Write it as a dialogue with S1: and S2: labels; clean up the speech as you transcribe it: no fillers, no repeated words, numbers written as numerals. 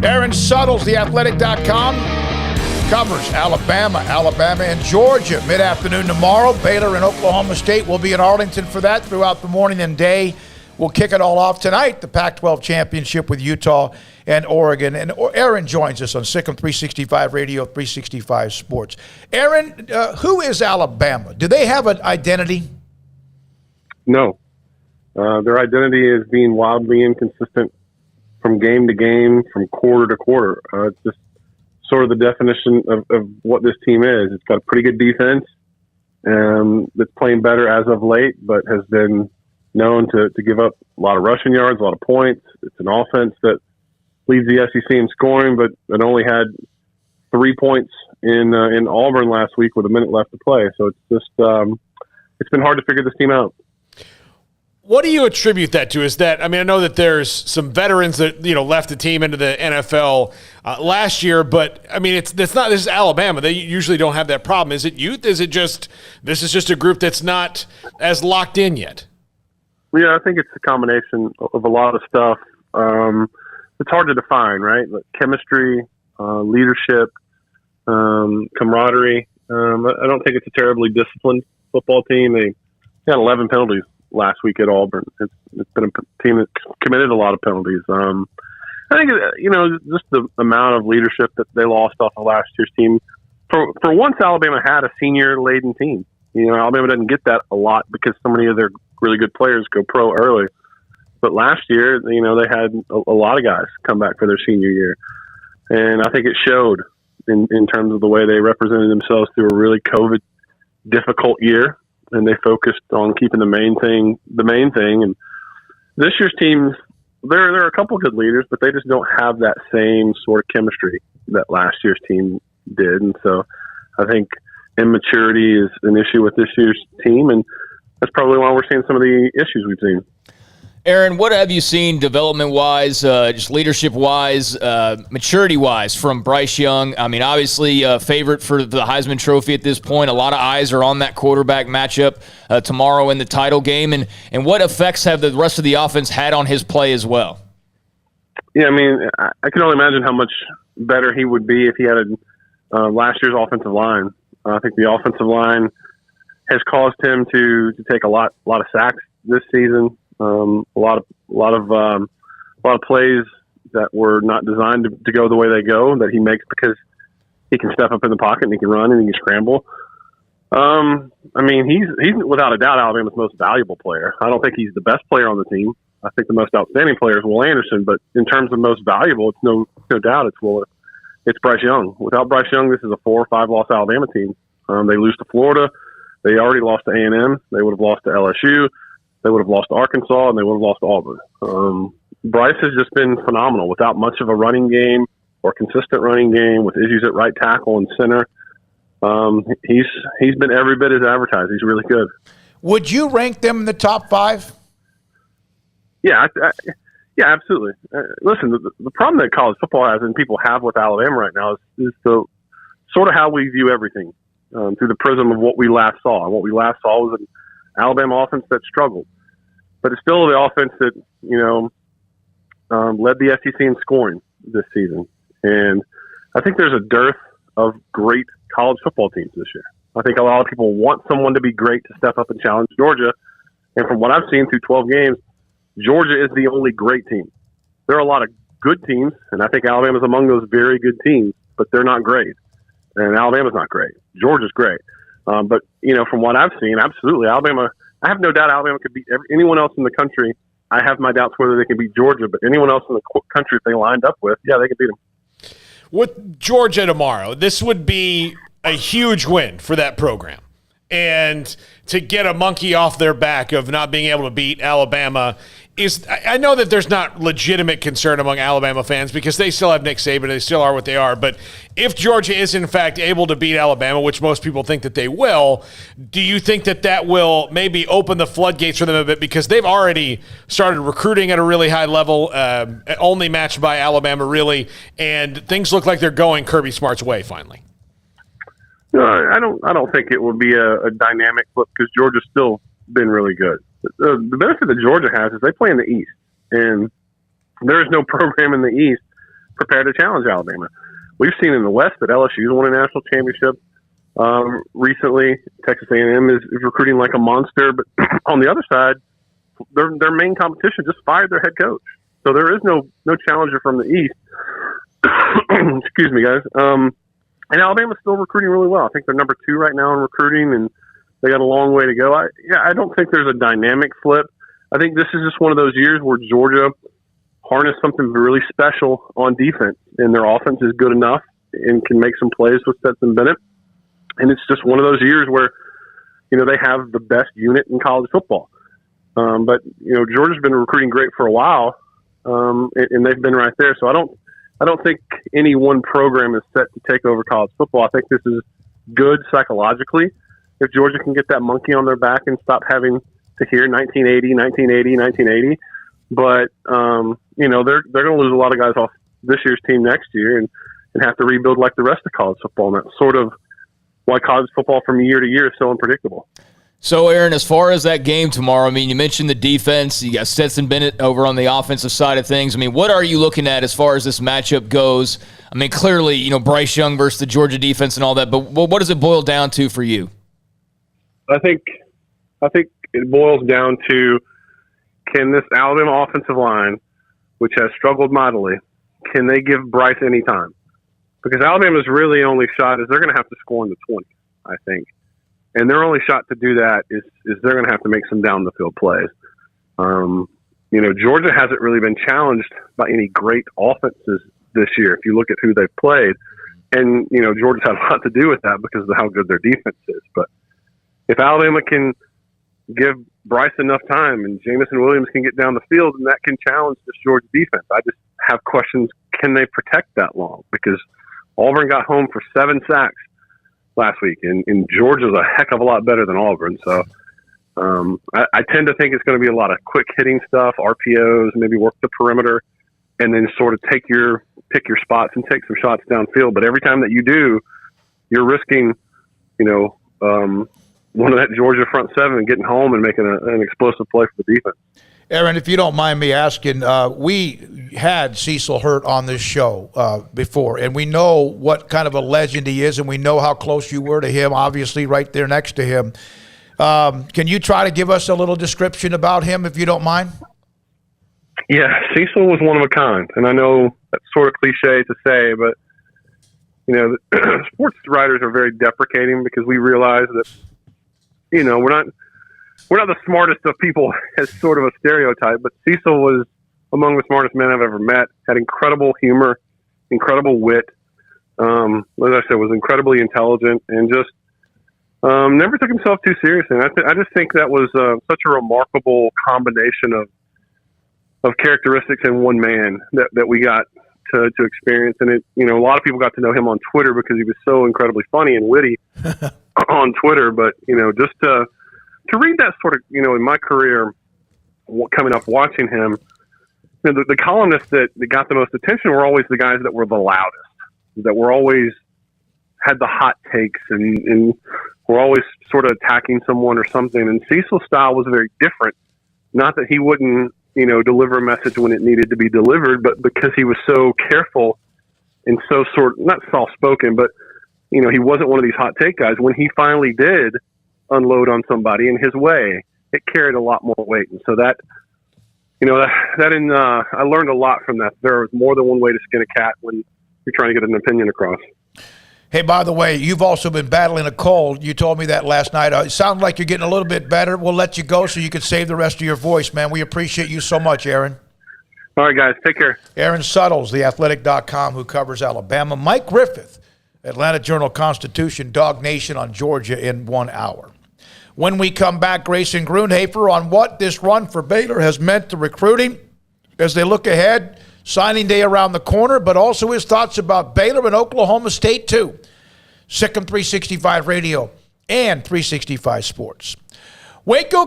S1: Aaron Suttles, theathletic.com, covers Alabama, and Georgia mid-afternoon tomorrow. Baylor and Oklahoma State will be in Arlington for that throughout the morning and day. We'll kick it all off tonight, the Pac-12 championship with Utah and Oregon. And Aaron joins us on Sikkim 365 Radio, 365 Sports. Aaron, who is Alabama? Do they have an identity?
S2: No. Their identity is being wildly inconsistent from game to game, from quarter to quarter. It's just sort of the definition of what this team is. It's got a pretty good defense that's playing better as of late, but has been known to give up a lot of rushing yards, a lot of points. It's an offense that leads the SEC in scoring, but it only had 3 points in Auburn last week with a minute left to play. So it's just it's been hard to figure this team out.
S3: What do you attribute that to? Is that, I mean, I know that there's some veterans that, left the team into the NFL last year, but I mean, this is Alabama. They usually don't have that problem. Is it youth? Is it just, this is just a group that's not as locked in yet?
S2: Yeah, I think it's a combination of a lot of stuff. It's hard to define, right? Like chemistry, leadership, camaraderie. I don't think it's a terribly disciplined football team. They had 11 penalties last week at Auburn. It's been a team that committed a lot of penalties. I think, just the amount of leadership that they lost off of last year's team. For once, Alabama had a senior-laden team. Alabama doesn't get that a lot because so many of their really good players go pro early. But last year, they had a lot of guys come back for their senior year. And I think it showed in terms of the way they represented themselves through a really COVID difficult year. And they focused on keeping the main thing. And this year's team, there are a couple good leaders, but they just don't have that same sort of chemistry that last year's team did. And so I think immaturity is an issue with this year's team, and that's probably why we're seeing some of the issues we've seen.
S4: Aaron, what have you seen development-wise, just leadership-wise, maturity-wise from Bryce Young? I mean, obviously a favorite for the Heisman Trophy at this point. A lot of eyes are on that quarterback matchup tomorrow in the title game. And what effects have the rest of the offense had on his play as well?
S2: Yeah, I mean, I can only imagine how much better he would be if he had last year's offensive line. I think the offensive line has caused him to take a lot of sacks this season. A lot of plays that were not designed to go the way they go that he makes because he can step up in the pocket and he can run and he can scramble. I mean, he's without a doubt Alabama's most valuable player. I don't think he's the best player on the team. I think the most outstanding player is Will Anderson, but in terms of most valuable, it's no doubt it's Bryce Young. Without Bryce Young, this is a 4 or 5 loss Alabama team. They lose to Florida. They already lost to A&M. They would have lost to LSU. They would have lost to Arkansas, and they would have lost to Auburn. Bryce has just been phenomenal without much of a running game or consistent running game, with issues at right tackle and center. He's been every bit as advertised. He's really good.
S1: Would you rank them in the top 5?
S2: Yeah, yeah, absolutely. Listen, the problem that college football has and people have with Alabama right now is the sort of how we view everything through the prism of what we last saw. And what we last saw was an Alabama offense that struggled. But it's still the offense that, led the SEC in scoring this season. And I think there's a dearth of great college football teams this year. I think a lot of people want someone to be great to step up and challenge Georgia. And from what I've seen through 12 games, Georgia is the only great team. There are a lot of good teams, and I think Alabama's among those very good teams, but they're not great. And Alabama's not great. Georgia's great. But, from what I've seen, absolutely, Alabama, I have no doubt Alabama could beat anyone else in the country. I have my doubts whether they can beat Georgia, but anyone else in the country, if they lined up with, yeah, they could beat them.
S3: With Georgia tomorrow, this would be a huge win for that program. And to get a monkey off their back of not being able to beat Alabama is, I know that there's not legitimate concern among Alabama fans because they still have Nick Saban, they still are what they are. But if Georgia is in fact able to beat Alabama, which most people think that they will, do you think that will maybe open the floodgates for them a bit, because they've already started recruiting at a really high level, only matched by Alabama really, and things look like they're going Kirby Smart's way finally?
S2: No, I don't think it would be a dynamic flip because Georgia's still been really good. The benefit that Georgia has is they play in the East, and there is no program in the East prepared to challenge Alabama. We've seen in the West that LSU's won a national championship recently. Texas A&M is recruiting like a monster, but on the other side, their main competition just fired their head coach. So there is no challenger from the East. Excuse me, guys. And Alabama's still recruiting really well. I think they're number 2 right now in recruiting, and they got a long way to go. I don't think there's a dynamic flip. I think this is just one of those years where Georgia harnessed something really special on defense, and their offense is good enough and can make some plays with Stetson Bennett. And it's just one of those years where, they have the best unit in college football. But Georgia's been recruiting great for a while, and they've been right there. So I don't think any one program is set to take over college football. I think this is good psychologically. If Georgia can get that monkey on their back and stop having to hear 1980. But, they're going to lose a lot of guys off this year's team next year and have to rebuild like the rest of college football. And that's sort of why college football from year to year is so unpredictable.
S4: So, Aaron, as far as that game tomorrow, you mentioned the defense. You got Stetson Bennett over on the offensive side of things. What are you looking at as far as this matchup goes? Clearly, Bryce Young versus the Georgia defense and all that, but what does it boil down to for you?
S2: I think it boils down to, can this Alabama offensive line, which has struggled mightily, can they give Bryce any time? Because Alabama's really only shot is they're going to have to score in the 20, I think. And their only shot to do that is they're going to have to make some down-the-field plays. Georgia hasn't really been challenged by any great offenses this year, if you look at who they've played. And, Georgia's had a lot to do with that because of how good their defense is. But if Alabama can give Bryce enough time and Jamison Williams can get down the field, and that can challenge this Georgia defense, I just have questions, can they protect that long? Because Auburn got home for 7 sacks last week, and Georgia's a heck of a lot better than Auburn. So I tend to think it's going to be a lot of quick hitting stuff, RPOs, maybe work the perimeter, and then sort of pick your spots and take some shots downfield. But every time that you do, you're risking, one of that Georgia front 7 and getting home and making an explosive play for the defense.
S1: Aaron, if you don't mind me asking, we had Cecil Hurt on this show before, and we know what kind of a legend he is, and we know how close you were to him, obviously right there next to him. Can you try to give us a little description about him, if you don't mind?
S2: Yeah, Cecil was one of a kind, and I know that's sort of cliche to say, but, sports writers are very deprecating because we realize that, we're not the smartest of people as sort of a stereotype, but Cecil was among the smartest men I've ever met, had incredible humor, incredible wit. As I said, was incredibly intelligent and just never took himself too seriously. And I just think that was such a remarkable combination of characteristics in one man that we got to experience. And a lot of people got to know him on Twitter because he was so incredibly funny and witty on Twitter. But, just to read that sort of, in my career, coming up watching him, the columnists that got the most attention were always the guys that were the loudest, that were always had the hot takes and were always sort of attacking someone or something. And Cecil's style was very different. Not that he wouldn't, deliver a message when it needed to be delivered, but because he was so careful and so not soft-spoken, but, he wasn't one of these hot take guys. When he finally did unload on somebody in his way, it carried a lot more weight. And so that, I learned a lot from that. There was more than one way to skin a cat when you're trying to get an opinion across.
S1: Hey, by the way, you've also been battling a cold. You told me that last night. It sounds like you're getting a little bit better. We'll let you go so you can save the rest of your voice, man. We appreciate you so much, Aaron.
S2: All right, guys. Take care.
S1: Aaron Suttles, theathletic.com, who covers Alabama. Mike Griffith, Atlanta Journal-Constitution, Dog Nation on Georgia in 1 hour. When we come back, Grayson Grundhoefer on what this run for Baylor has meant to recruiting as they look ahead. Signing day around the corner, but also his thoughts about Baylor and Oklahoma State, too. Sikkim 365 Radio and 365 Sports. Waco